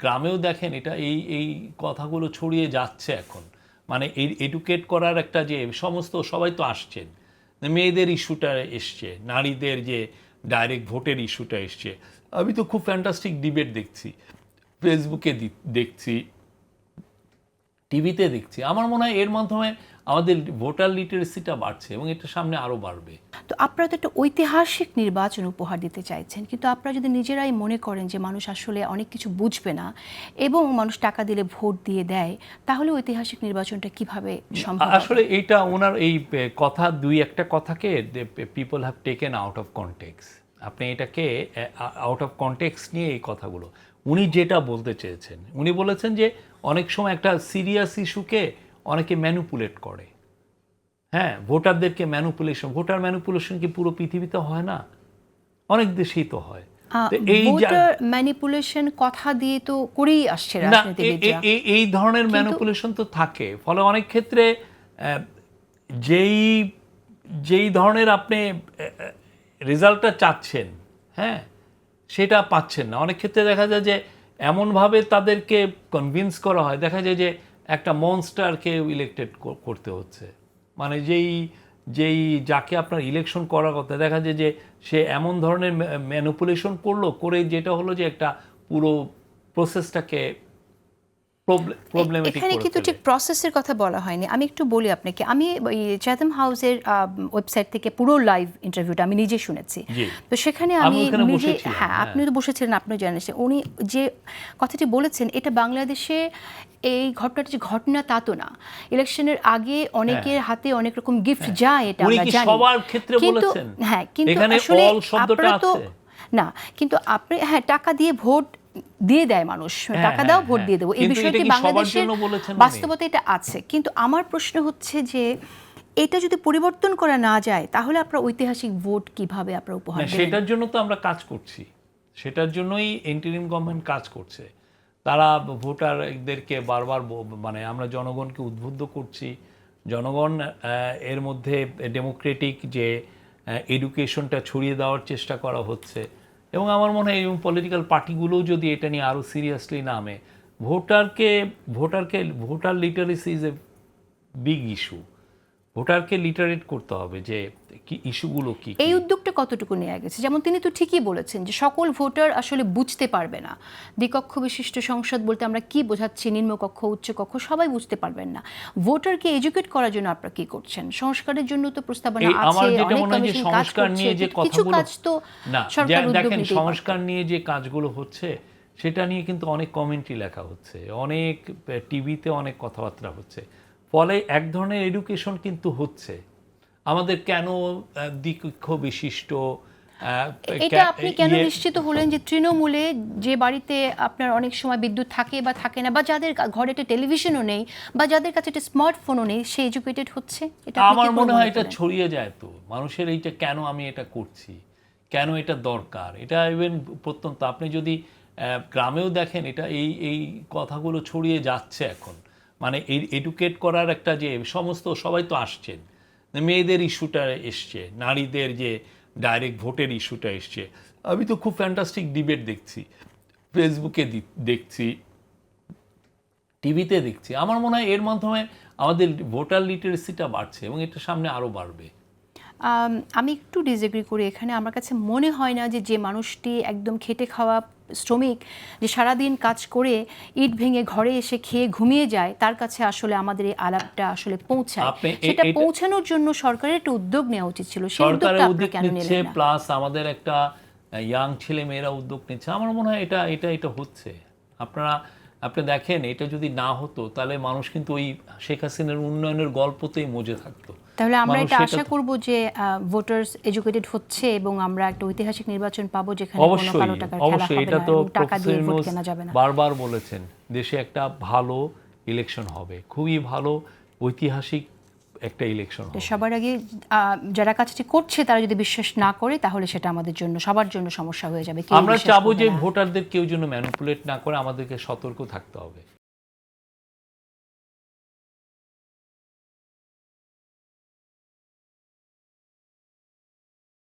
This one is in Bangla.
গ্রামেও দেখেন এটা এই কথাগুলো ছড়িয়ে যাচ্ছে এখন, মানে এই এডুকেট করার একটা যে সমস্ত সবাই তো আসছেন, মেয়েদের ইস্যুটা এসছে, নারীদের যে ডাইরেক্ট ভোটের ইস্যুটা এসছে। আমি তো খুব ফ্যান্টাস্টিক ডিবেট দেখছি, ফেসবুকে দেখছি, টিভিতে দেখছি। আমার মনে হয় এর মাধ্যমে আমাদের ভোটার লিটারেসিটা বাড়ছে এবং এটা সামনে আরও বাড়বে। তো আপনারা তো একটা ঐতিহাসিক নির্বাচন উপহার দিতে চাইছেন, কিন্তু আপনারা যদি নিজেরাই মনে করেন যে মানুষ আসলে অনেক কিছু বুঝবে না এবং মানুষ টাকা দিলে ভোট দিয়ে দেয়, তাহলে ঐতিহাসিক নির্বাচনটা কিভাবে সম্ভব? আসলে এইটা ওনার এই কথা দুই একটা কথাকে people have taken out of context. আপনি এটাকে আউট অফ কনটেক্সট নিয়ে এই কথাগুলো, উনি যেটা বলতে চেয়েছেন, উনি বলেছেন যে অনেক সময় একটা সিরিয়াস ইস্যুকে অনেকে ম্যানুপুলেট করে। হ্যাঁ, ভোটারদেরকে ভোটার ম্যানুপুলেশন কি পুরো পৃথিবীতে হয় না? অনেক দেশেই তো হয়। ভোটার ম্যানিপুলেশন কথা দিয়ে তো করেই আসছে রাজনীতিবিদরা। এই ধরনের ম্যানিপুলেশন তো থাকে, ফলে অনেক ক্ষেত্রে যেই ধরনের আপনি রেজাল্টটা চাচ্ছেন, হ্যাঁ, সেটা পাচ্ছেন না। অনেক ক্ষেত্রে দেখা যায় যে এমনভাবে তাদেরকে কনভিন্স করা হয়, দেখা যায় যে একটা মনস্টারকে ইলেক্টেড করতে হচ্ছে, মানে যেই যাকে আপনার ইলেকশন করার কথা, দেখা যায় যে সে এমন ধরনের ম্যানিপুলেশন করলো, করে যেটা হলো যে একটা পুরো প্রসেসটাকে প্রবলেমেটিক এখানে কিন্তু ঠিক প্রসেসের কথা বলা হয়নি। আমি একটু বলি আপনাকে, আমি ওই চ্যাথম হাউসের ওয়েবসাইট থেকে পুরো লাইভ ইন্টারভিউটা আমি নিজে শুনেছি। তো সেখানে আমি নিজে, হ্যাঁ, আপনি তো বসেছিলেন, আপনিও জানেন, উনি যে কথাটি বলেছেন, এটা বাংলাদেশে এই ঘটনাটা যে ঘটনা তা তো না। ইলেকশনের আগে অনেকের হাতে অনেক রকম গিফট যায়, এটা আমরা জানি। সবার ক্ষেত্রে বলেছেন, হ্যাঁ, কিন্তু আসলে আপনারা তো না, কিন্তু আপনি, হ্যাঁ, টাকা দিয়ে ভোট দিয়ে দেয় মানুষ, টাকা দাও ভোট দিয়ে দেবো, এই বিষয়টি বাংলাদেশের বাস্তবতা এটা আছে। কিন্তু আমার প্রশ্ন হচ্ছে যে এটা যদি পরিবর্তন করা না যায়, তাহলে আপনারা ঐতিহাসিক ভোট কিভাবে আপনারা উপহার দেবেন? সেটার জন্য তো আমরা কাজ করছি, সেটার জন্যই ইন্টারিম গভর্নমেন্ট কাজ করছে। তারা ভোটারদেরকে বারবার, মানে আমরা জনগণকে উদ্বুদ্ধ করছি, জনগণ এর মধ্যে ডেমোক্রেটিক যে এডুকেশনটা ছড়িয়ে দেওয়ার চেষ্টা করা হচ্ছে। এবং আমার মনে হয় এবং পলিটিক্যাল পার্টিগুলোও যদি এটা নিয়ে আরও সিরিয়াসলি নামে, voter literacy is a big issue. ভোটারকে লিটারেট করতে হবে যে কি ইস্যুগুলো কি। এই উদ্যোগটা কতটুকু নেওয়া গেছে? যেমন তিনি তো ঠিকই বলেছেন যে সকল ভোটার আসলে বুঝতে পারবে না। দ্বিকক্ষ বিশিষ্ট সংসদ বলতে আমরা কি বোঝাচ্ছি, নিম্নকক্ষ, উচ্চকক্ষ, সবাই বুঝতে পারবেন না। ভোটারকে এডুকেট করার জন্য আপনারা কি করছেন? সংস্কারের জন্য তো প্রস্তাবনা আছে, অনেক কমিশন কাজ করছে, কিছু কাজ তো সরকার উদ্যোগ নিতে পারে। সংস্কার নিয়ে যে কাজগুলো হচ্ছে সেটা নিয়ে কিন্তু অনেক কমেন্ট্রি লেখা হচ্ছে, অনেক টিভিতে অনেক কথাবার্তা হচ্ছে, ফলে এক ধরনের এডুকেশন কিন্তু হচ্ছে। আমাদের কেন দ্বিকক্ষ বিশিষ্ট, এটা আপনি কেন নিশ্চিত হলেন যে তৃণমূলে যে বাড়িতে আপনার অনেক সময় বিদ্যুৎ থাকে বা থাকে না, বা যাদের ঘরে একটা টেলিভিশনও নেই, বা যাদের কাছে একটা স্মার্টফোনও নেই, সে এডুকেটেড হচ্ছে? এটা আমার মনে হয় এটা ছড়িয়ে যায় তো মানুষের, এইটা কেন আমি এটা করছি, কেন এটা দরকার, এটা ইভেন প্রত্যন্ত আপনি যদি গ্রামেও দেখেন এটা এই কথাগুলো ছড়িয়ে যাচ্ছে এখন, মানে এই এডুকেট করার একটা যে সমস্ত সবাই তো আসছেন, মেয়েদের ইস্যুটা এসছে, নারীদের যে ডাইরেক্ট ভোটের ইস্যুটা এসছে। আমি তো খুব ফ্যান্টাস্টিক ডিবেট দেখছি, ফেসবুকে দেখছি, টিভিতে দেখছি। আমার মনে হয় এর মাধ্যমে আমাদের ভোটার লিটারেসিটা বাড়ছে এবং এটা সামনে আরও বাড়বে। আমি একটু ডিসএগ্রি করি এখানে। আমার কাছে মনে হয় না যে মানুষটি একদম খেটে খাওয়া শ্রমিক, যে সারাদিন কাজ করে ইট ভেঙে ঘরে এসে খেয়ে ঘুমিয়ে যায়, তার কাছে আসলে আমাদের এই আলাপটা আসলে পৌঁছায়। সেটা পৌঁছানোর জন্য সরকারের একটা উদ্যোগ নেওয়া উচিত ছিল। সরকারের উদ্যোগ নিচ্ছে, প্লাস আমাদের একটা ইয়াং ছেলে মেয়েরা উদ্যোগ নিচ্ছে। আমার মনে হয় এটা হচ্ছে। আপনি দেখেন, এটা যদি না হতো তাহলে মানুষ কিন্তু ওই শেখ হাসিনার উন্নয়নের গল্পতেই মজে থাকতো। তাহলে আমরা এটা আশা করব যে ভোটার্স এডুকেটেড হচ্ছে এবং আমরা একটা ঐতিহাসিক নির্বাচন পাবো যেখানে কোনো কালো টাকার খেলা হবে না এবং টাকা দিয়ে ভোট কেনা যাবে না। বারবার বলেছেন দেশে একটা ভালো ইলেকশন হবে, খুবই ভালো ঐতিহাসিক একটা ইলেকশন হবে। সবার আগে যারা কাজটি করছে তারা যদি বিশ্বাস না করে, তাহলে সেটা আমাদের জন্য, সবার জন্য সমস্যা হয়ে যাবে। আমরা চাবো যে ভোটারদের কেউ যেন ম্যানিপুলেট না করে, আমাদেরকে সতর্ক থাকতে হবে।